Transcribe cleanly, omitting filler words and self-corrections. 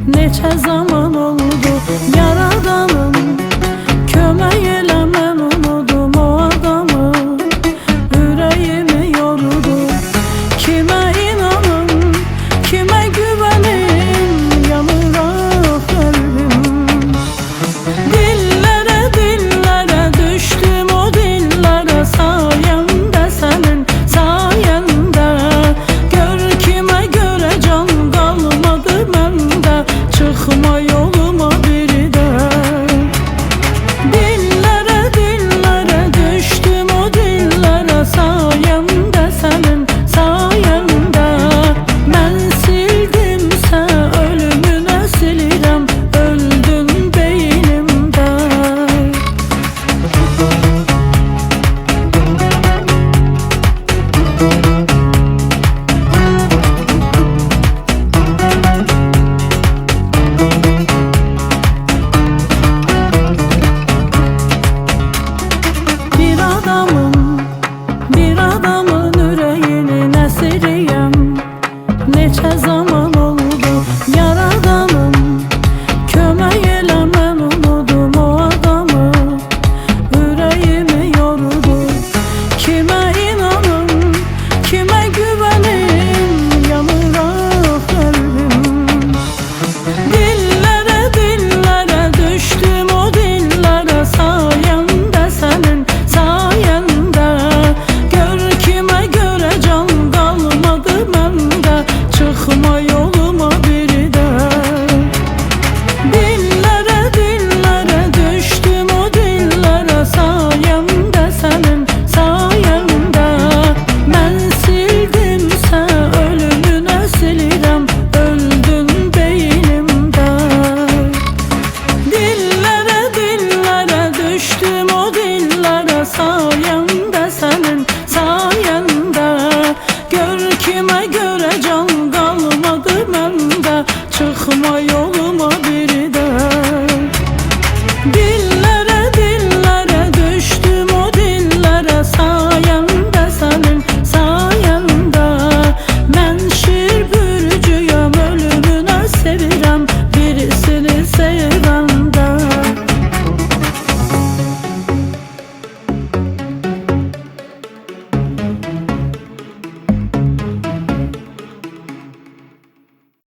Neçə zaman oldu yaradanım, kömək elə mən unudum o adamı. Ürəyimi yordu, kimə inanım, kimə güvənim, yanır qəlbim. Dillərə düşdüm o dillərə, sayəndə sənin sayəndə. Gör kimə görə can qalmadı məndə, çıxma yoluma bir də. Dillərə düşdüm o dillərə, sayəndə sənin sayəndə. Mən sildimsə ölümünə silirəm, öldün beynimdə. Bir adamın ürəyinin əsiriyəm. Neçə zaman oldu yaradanım, kömək elə mən unudum o adamı. Ürəyimi yordu, kimə inanım, kimə güvənim, yanır qəlbim. Dillərə düşdüm o dillərə, sayəndə sənin sayəndə. Gör kimə görə can qalmadı məndə, çıxma yoluma bir də. Dillərə düşdüm o dillərə, sayəndə sənin sayəndə. Mən sildimsə ölümünə silirəm, öldün beynimdə. Dillərə düşdüm o dillərə, sayəndə sənin sayəndə. Gör kimə görə can qalmadı məndə, çıxma